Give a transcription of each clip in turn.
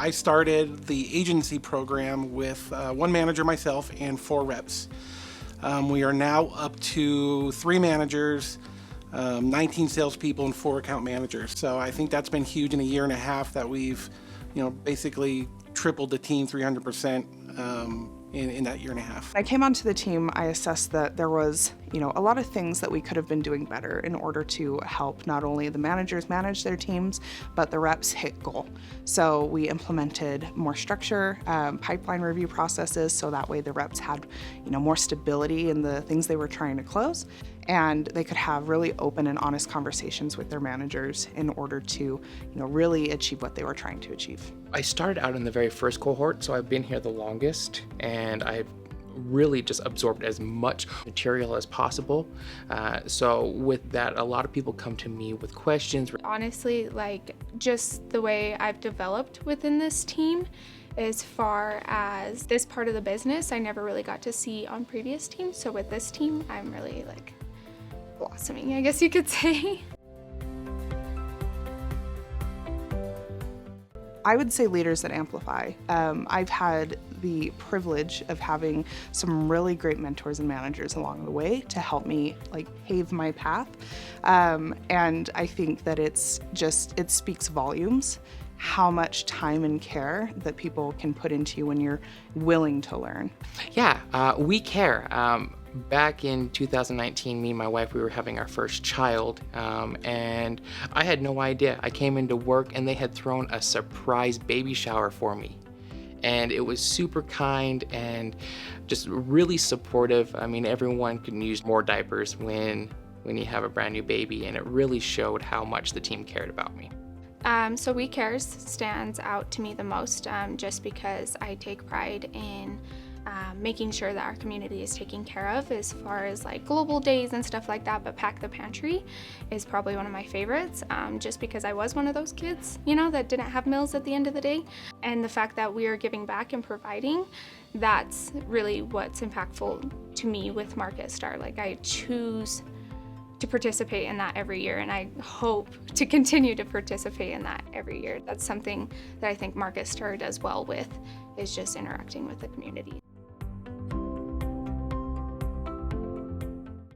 I started the agency program with one manager, myself, and 4 reps. We are now up to 3 managers, 19 salespeople, and 4 account managers. So I think that's been huge in a year and a half that we've, basically tripled the team 300% in that year and a half. When I came onto the team, I assessed that there was, a lot of things that we could have been doing better in order to help not only the managers manage their teams, but the reps hit goal. So we implemented more structure, pipeline review processes, so that way the reps had, more stability in the things they were trying to close, and they could have really open and honest conversations with their managers in order to, really achieve what they were trying to achieve. I started out in the very first cohort, so I've been here the longest, and I've really just absorbed as much material as possible. So with that, a lot of people come to me with questions. Honestly, just the way I've developed within this team, as far as this part of the business, I never really got to see on previous teams. So with this team, I'm really blossoming, I guess you could say. I would say leaders that amplify. I've had the privilege of having some really great mentors and managers along the way to help me pave my path. And I think that it speaks volumes how much time and care that people can put into you when you're willing to learn. Yeah, we care. Back in 2019, me and my wife, we were having our first child, and I had no idea. I came into work and they had thrown a surprise baby shower for me. And it was super kind and just really supportive. I mean, everyone can use more diapers when you have a brand new baby, and it really showed how much the team cared about me. So We Cares stands out to me the most, just because I take pride in making sure that our community is taken care of as far as global days and stuff like that, but Pack the Pantry is probably one of my favorites, just because I was one of those kids, that didn't have meals at the end of the day. And the fact that we are giving back and providing, that's really what's impactful to me with MarketStar. I choose to participate in that every year, and I hope to continue to participate in that every year. That's something that I think MarketStar does well with, is just interacting with the community.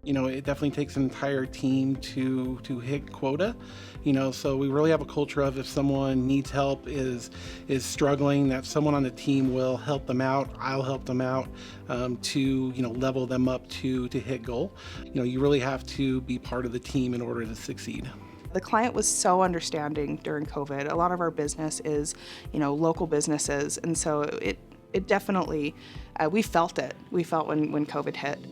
It definitely takes an entire team to hit quota. So we really have a culture of, if someone needs help, is struggling, that someone on the team will help them out. I'll help them out to level them up to hit goal. You really have to be part of the team in order to succeed. The client was so understanding during COVID. A lot of our business is, local businesses, and so it definitely, we felt it. We felt when COVID hit,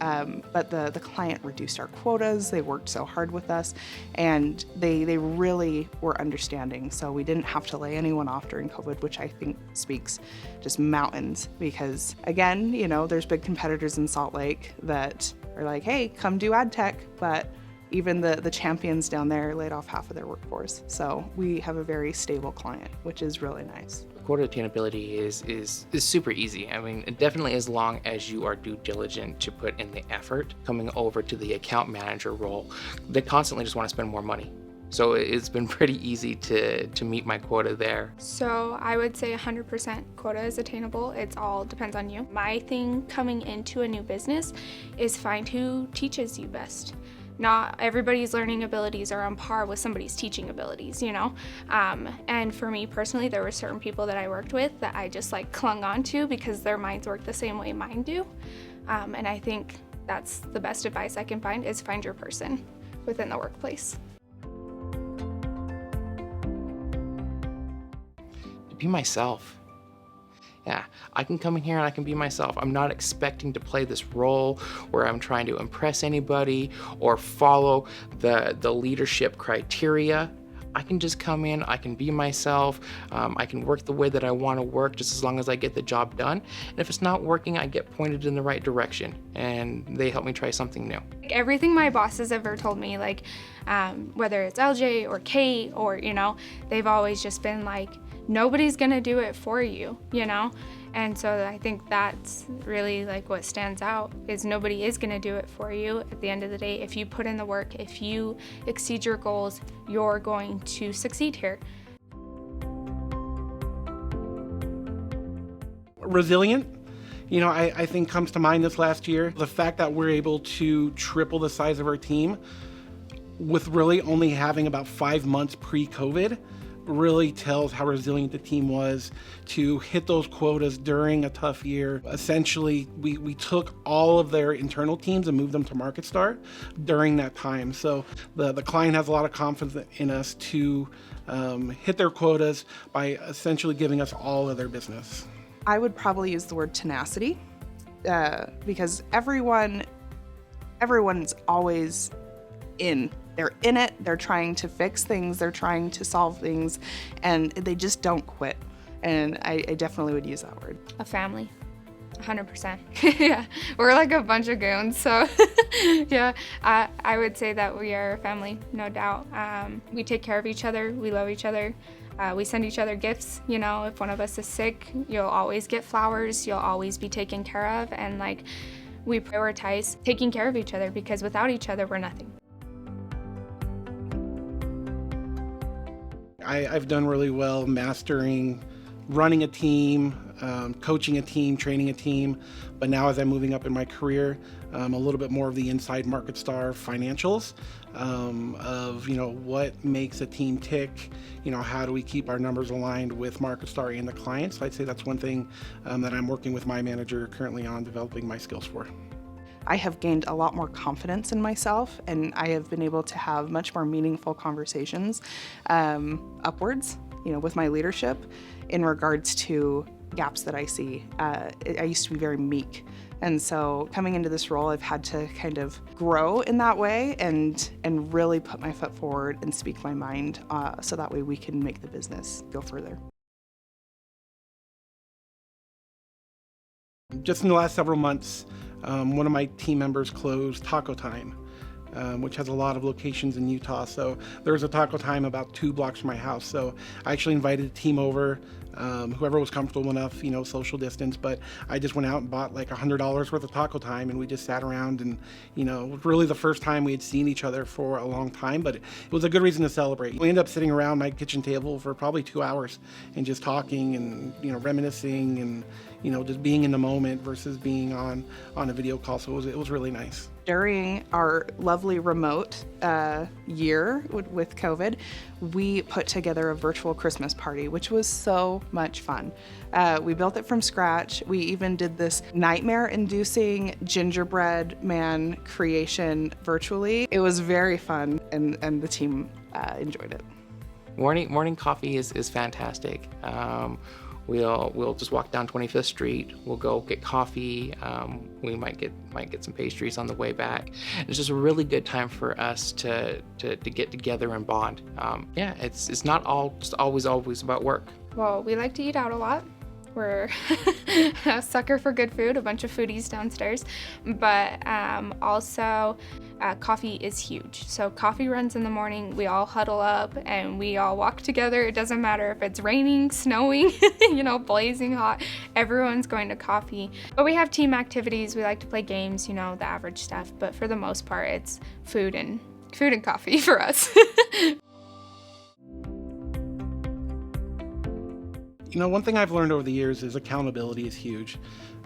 but the client reduced our quotas. They worked so hard with us, and they really were understanding. So we didn't have to lay anyone off during COVID, which I think speaks just mountains, because again, there's big competitors in Salt Lake that are like, hey, come do ad tech, but even the champions down there laid off half of their workforce. So we have a very stable client, which is really nice. Quota attainability is super easy. I mean, definitely as long as you are due diligent to put in the effort. Coming over to the account manager role, they constantly just want to spend more money. So it's been pretty easy to meet my quota there. So I would say 100% quota is attainable. It all depends on you. My thing coming into a new business is find who teaches you best. Not everybody's learning abilities are on par with somebody's teaching abilities, and for me personally, there were certain people that I worked with that I just clung on to because their minds work the same way mine do, and I think that's the best advice I can find, is find your person within the workplace. Be myself. Yeah, I can come in here and I can be myself. I'm not expecting to play this role where I'm trying to impress anybody or follow the leadership criteria. I can just come in, I can be myself, I can work the way that I want to work, just as long as I get the job done. And if it's not working, I get pointed in the right direction and they help me try something new. Everything my bosses ever told me, whether it's LJ or Kate or, they've always just been nobody's gonna do it for you, And so I think that's really what stands out, is nobody is gonna do it for you. At the end of the day, if you put in the work, if you exceed your goals, you're going to succeed here. Resilient, I think comes to mind this last year. The fact that we're able to triple the size of our team with really only having about 5 months pre-COVID really tells how resilient the team was to hit those quotas during a tough year. Essentially, we took all of their internal teams and moved them to MarketStar during that time. So the client has a lot of confidence in us to hit their quotas by essentially giving us all of their business. I would probably use the word tenacity because everyone's always in. They're in it, they're trying to fix things, they're trying to solve things, and they just don't quit. And I definitely would use that word. A family, 100%. Yeah, we're like a bunch of goons, so yeah, I would say that we are a family, no doubt. We take care of each other, we love each other. We send each other gifts, if one of us is sick, you'll always get flowers, you'll always be taken care of, and we prioritize taking care of each other because without each other, we're nothing. I've done really well mastering running a team, coaching a team, training a team, but now as I'm moving up in my career, a little bit more of the inside MarketStar financials of what makes a team tick, how do we keep our numbers aligned with MarketStar and the clients. So I'd say that's one thing that I'm working with my manager currently on developing my skills for. I have gained a lot more confidence in myself, and I have been able to have much more meaningful conversations upwards, with my leadership in regards to gaps that I see. I used to be very meek, and so coming into this role, I've had to kind of grow in that way and really put my foot forward and speak my mind, so that way we can make the business go further. Just in the last several months, one of my team members closed Taco Time, which has a lot of locations in Utah. So there's a Taco Time about 2 blocks from my house. So I actually invited the team over, whoever was comfortable enough, social distance. But I just went out and bought like $100 worth of Taco Time, and we just sat around and, it was really the first time we had seen each other for a long time, but it was a good reason to celebrate. We ended up sitting around my kitchen table for probably 2 hours and just talking and, reminiscing and, just being in the moment versus being on a video call. So it was really nice. During our lovely remote year with COVID, we put together a virtual Christmas party, which was so much fun. We built it from scratch. We even did this nightmare-inducing gingerbread man creation virtually. It was very fun, and the team enjoyed it. Morning coffee is fantastic. We'll just walk down 25th Street. We'll go get coffee. We might get some pastries on the way back. It's just a really good time for us to get together and bond. It's not always about work. Well, we like to eat out a lot. We're a sucker for good food, a bunch of foodies downstairs, but also coffee is huge. So coffee runs in the morning, we all huddle up and we all walk together. It doesn't matter if it's raining, snowing, blazing hot, everyone's going to coffee. But we have team activities, we like to play games, the average stuff, but for the most part it's food and coffee for us. One thing I've learned over the years is accountability is huge.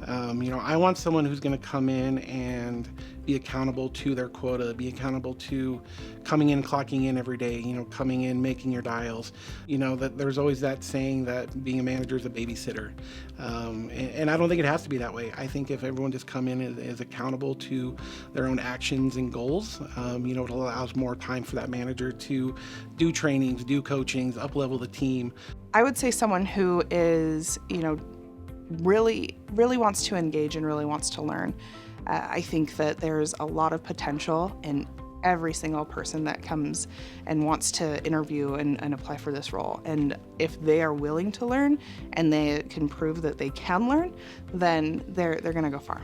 I want someone who's going to come in and be accountable to their quota, be accountable to coming in, clocking in every day, coming in, making your dials. That there's always that saying that being a manager is a babysitter. And I don't think it has to be that way. I think if everyone just come in and is accountable to their own actions and goals, it allows more time for that manager to do trainings, do coachings, up-level the team. I would say someone who is, really wants to engage and really wants to learn. I think that there's a lot of potential in every single person that comes and wants to interview and apply for this role. And if they are willing to learn and they can prove that they can learn, then they're going to go far.